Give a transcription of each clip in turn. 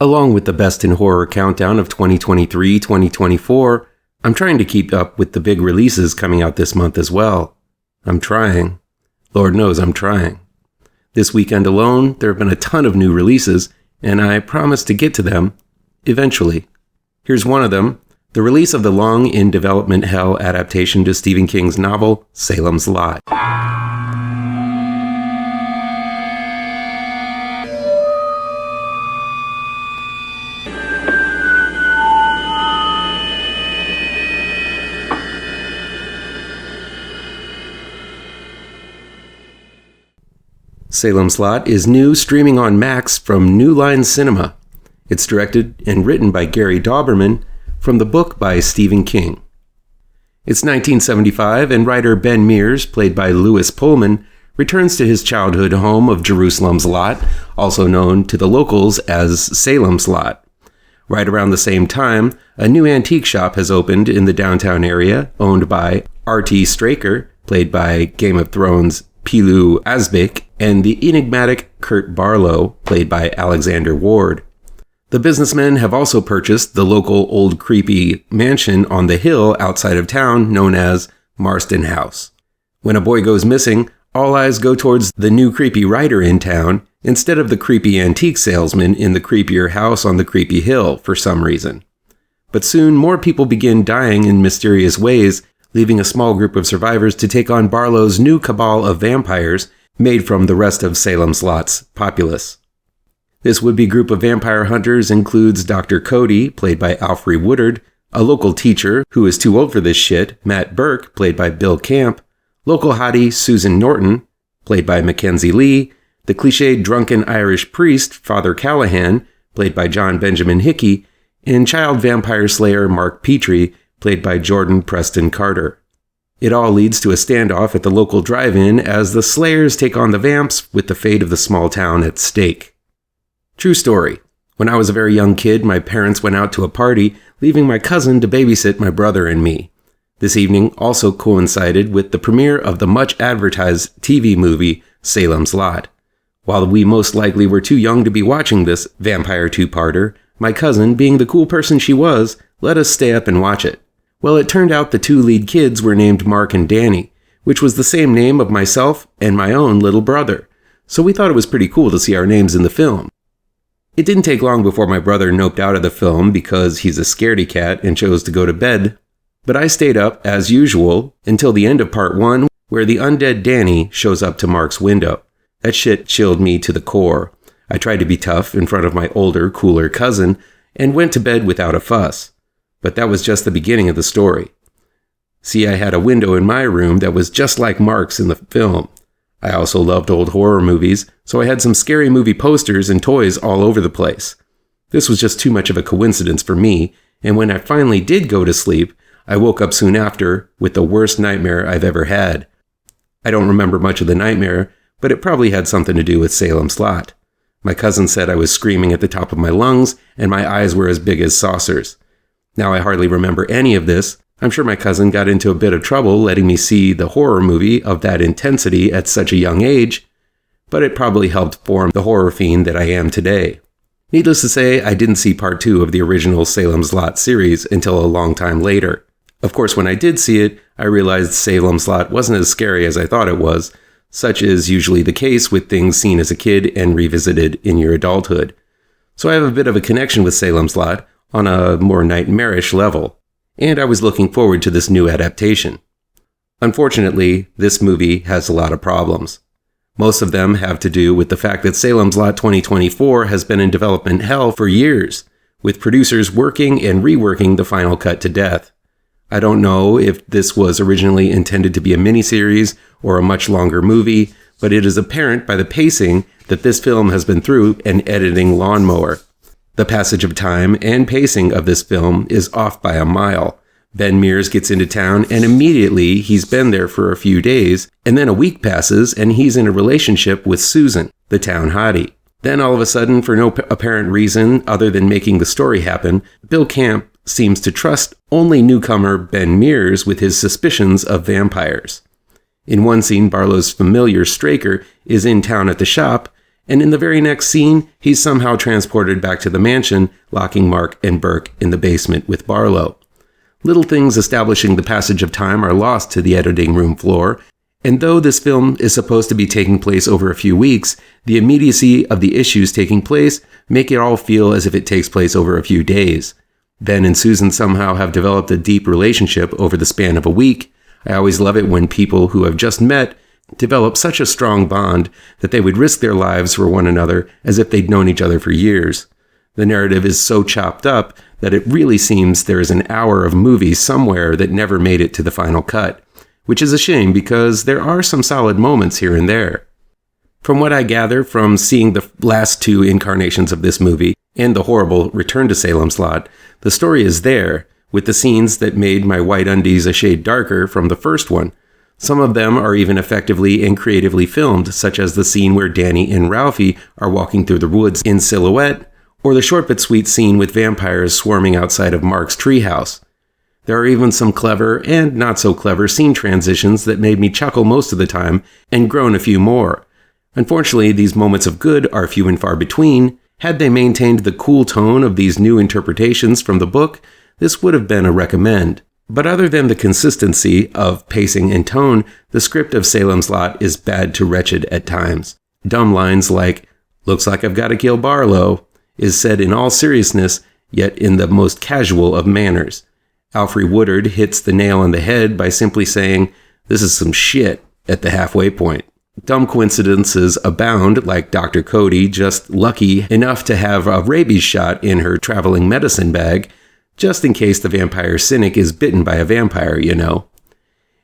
Along with the Best in Horror countdown of 2023-2024, I'm trying to keep up with the big releases coming out this month as well. I'm trying. Lord knows I'm trying. This weekend alone, there have been a ton of new releases, and I promise to get to them eventually. Here's one of them, the release of the long-in-development hell adaptation to Stephen King's novel, Salem's Lot. Salem's Lot is new, streaming on Max from New Line Cinema. It's directed and written by Gary Dauberman from the book by Stephen King. It's 1975, and writer Ben Mears, played by Lewis Pullman, returns to his childhood home of Jerusalem's Lot, also known to the locals as Salem's Lot. Right around the same time, a new antique shop has opened in the downtown area, owned by R.T. Straker, played by Game of Thrones' Pilu Asbæk, and the enigmatic Kurt Barlow, played by Alexander Ward. The businessmen have also purchased the local old creepy mansion on the hill outside of town known as Marston House. When a boy goes missing, all eyes go towards the new creepy writer in town instead of the creepy antique salesman in the creepier house on the creepy hill for some reason. But soon more people begin dying in mysterious ways, leaving a small group of survivors to take on Barlow's new cabal of vampires made from the rest of Salem's Lot's populace. This would-be group of vampire hunters includes Dr. Cody, played by Alfre Woodard, a local teacher who is too old for this shit, Matt Burke, played by Bill Camp, local hottie Susan Norton, played by Mackenzie Lee, the cliched drunken Irish priest, Father Callahan, played by John Benjamin Hickey, and child vampire slayer Mark Petrie, played by Jordan Preston Carter. It all leads to a standoff at the local drive-in as the slayers take on the vamps with the fate of the small town at stake. True story. When I was a very young kid, my parents went out to a party, leaving my cousin to babysit my brother and me. This evening also coincided with the premiere of the much-advertised TV movie, Salem's Lot. While we most likely were too young to be watching this vampire two-parter, my cousin, being the cool person she was, let us stay up and watch it. Well, it turned out the two lead kids were named Mark and Danny, which was the same name of myself and my own little brother, so we thought it was pretty cool to see our names in the film. It didn't take long before my brother noped out of the film because he's a scaredy cat and chose to go to bed, but I stayed up, as usual, until the end of part 1, where the undead Danny shows up to Mark's window. That shit chilled me to the core. I tried to be tough in front of my older, cooler cousin, and went to bed without a fuss. But that was just the beginning of the story. See, I had a window in my room that was just like Mark's in the film. I also loved old horror movies, so I had some scary movie posters and toys all over the place. This was just too much of a coincidence for me, and when I finally did go to sleep, I woke up soon after with the worst nightmare I've ever had. I don't remember much of the nightmare, but it probably had something to do with Salem's Lot. My cousin said I was screaming at the top of my lungs, and my eyes were as big as saucers. Now I hardly remember any of this. I'm sure my cousin got into a bit of trouble letting me see the horror movie of that intensity at such a young age, but it probably helped form the horror fiend that I am today. Needless to say, I didn't see part 2 of the original Salem's Lot series until a long time later. Of course, when I did see it, I realized Salem's Lot wasn't as scary as I thought it was. Such is usually the case with things seen as a kid and revisited in your adulthood. So I have a bit of a connection with Salem's Lot, on a more nightmarish level, and I was looking forward to this new adaptation. Unfortunately, this movie has a lot of problems. Most of them have to do with the fact that Salem's Lot 2024 has been in development hell for years, with producers working and reworking the final cut to death. I don't know if this was originally intended to be a miniseries or a much longer movie, but it is apparent by the pacing that this film has been through an editing lawnmower. The passage of time and pacing of this film is off by a mile. Ben Mears gets into town and immediately he's been there for a few days, and then a week passes and he's in a relationship with Susan, the town hottie. Then all of a sudden, for no apparent reason other than making the story happen, Bill Camp seems to trust only newcomer Ben Mears with his suspicions of vampires. In one scene, Barlow's familiar Straker is in town at the shop, and in the very next scene, he's somehow transported back to the mansion, locking Mark and Burke in the basement with Barlow. Little things establishing the passage of time are lost to the editing room floor, and though this film is supposed to be taking place over a few weeks, the immediacy of the issues taking place make it all feel as if it takes place over a few days. Ben and Susan somehow have developed a deep relationship over the span of a week. I always love it when people who have just met develop such a strong bond that they would risk their lives for one another as if they'd known each other for years. The narrative is so chopped up that it really seems there is an hour of movie somewhere that never made it to the final cut, which is a shame because there are some solid moments here and there. From what I gather from seeing the last two incarnations of this movie and the horrible Return to Salem's Lot, the story is there, with the scenes that made my white undies a shade darker from the first one. Some of them are even effectively and creatively filmed, such as the scene where Danny and Ralphie are walking through the woods in silhouette, or the short but sweet scene with vampires swarming outside of Mark's treehouse. There are even some clever and not so clever scene transitions that made me chuckle most of the time and groan a few more. Unfortunately, these moments of good are few and far between. Had they maintained the cool tone of these new interpretations from the book, this would have been a recommend. But other than the consistency of pacing and tone, the script of Salem's Lot is bad to wretched at times. Dumb lines like, "Looks like I've got to kill Barlow," is said in all seriousness, yet in the most casual of manners. Alfre Woodard hits the nail on the head by simply saying, "This is some shit," at the halfway point. Dumb coincidences abound, like Dr. Cody just lucky enough to have a rabies shot in her traveling medicine bag, just in case the vampire cynic is bitten by a vampire, you know.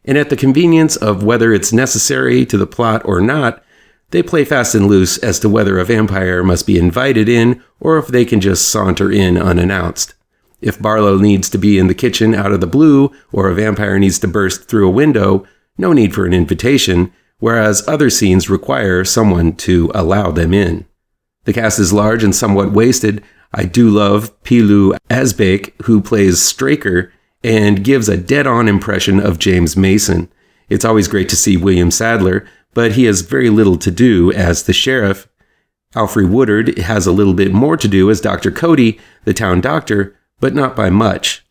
And at the convenience of whether it's necessary to the plot or not, they play fast and loose as to whether a vampire must be invited in or if they can just saunter in unannounced. If Barlow needs to be in the kitchen out of the blue, or a vampire needs to burst through a window, no need for an invitation, whereas other scenes require someone to allow them in. The cast is large and somewhat wasted. I do love Pilou Asbæk, who plays Straker and gives a dead-on impression of James Mason. It's always great to see William Sadler, but he has very little to do as the sheriff. Alfre Woodard has a little bit more to do as Dr. Cody, the town doctor, but not by much.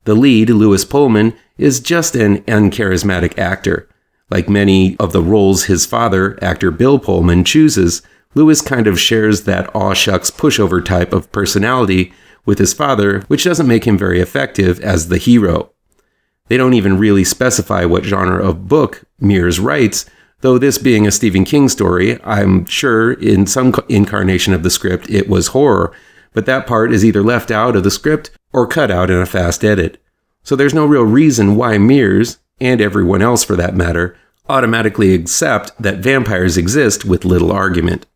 The lead, Lewis Pullman, is just an uncharismatic actor. Like many of the roles his father, actor Bill Pullman, chooses, Lewis kind of shares that aw-shucks pushover type of personality with his father, which doesn't make him very effective as the hero. They don't even really specify what genre of book Mears writes, though this being a Stephen King story, I'm sure in some incarnation of the script it was horror, but that part is either left out of the script or cut out in a fast edit. So there's no real reason why Mears, and everyone else for that matter, automatically accept that vampires exist with little argument.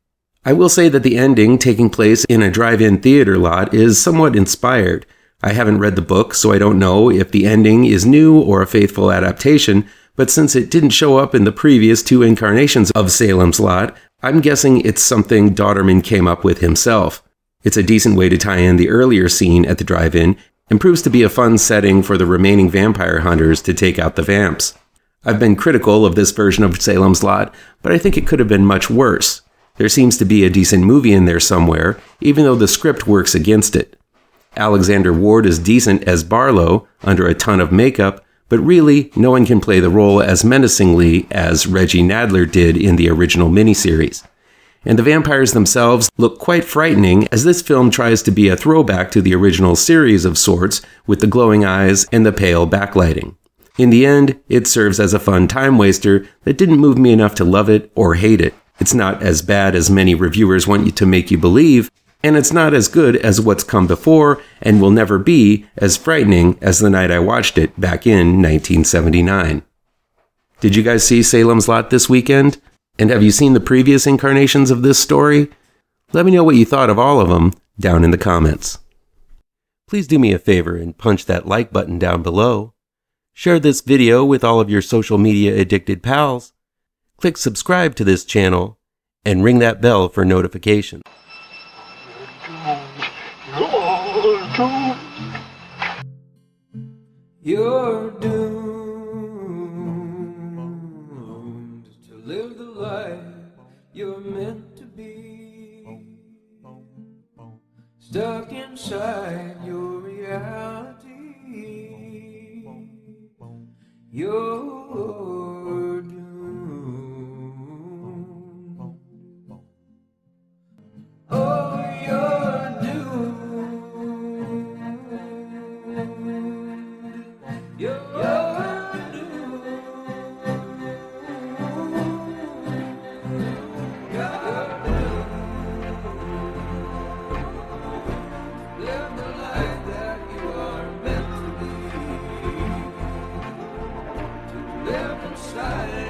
I will say that the ending, taking place in a drive-in theater lot, is somewhat inspired. I haven't read the book, so I don't know if the ending is new or a faithful adaptation, but since it didn't show up in the previous two incarnations of Salem's Lot, I'm guessing it's something Dauberman came up with himself. It's a decent way to tie in the earlier scene at the drive-in, and proves to be a fun setting for the remaining vampire hunters to take out the vamps. I've been critical of this version of Salem's Lot, but I think it could have been much worse. There seems to be a decent movie in there somewhere, even though the script works against it. Alexander Ward is decent as Barlow, under a ton of makeup, but really, no one can play the role as menacingly as Reggie Nadler did in the original miniseries. And the vampires themselves look quite frightening, as this film tries to be a throwback to the original series of sorts, with the glowing eyes and the pale backlighting. In the end, it serves as a fun time waster that didn't move me enough to love it or hate it. It's not as bad as many reviewers want you to make you believe, and it's not as good as what's come before, and will never be as frightening as the night I watched it back in 1979. Did you guys see Salem's Lot this weekend? And have you seen the previous incarnations of this story? Let me know what you thought of all of them down in the comments. Please do me a favor and punch that like button down below. Share this video with all of your social media addicted pals. Click subscribe to this channel and ring that bell for notifications. You're doomed to live the life you're meant to be. stuck inside your reality. You're doomed. Oh, you're doomed. You're doomed. You're doomed. Live the life that you are meant to be. To live inside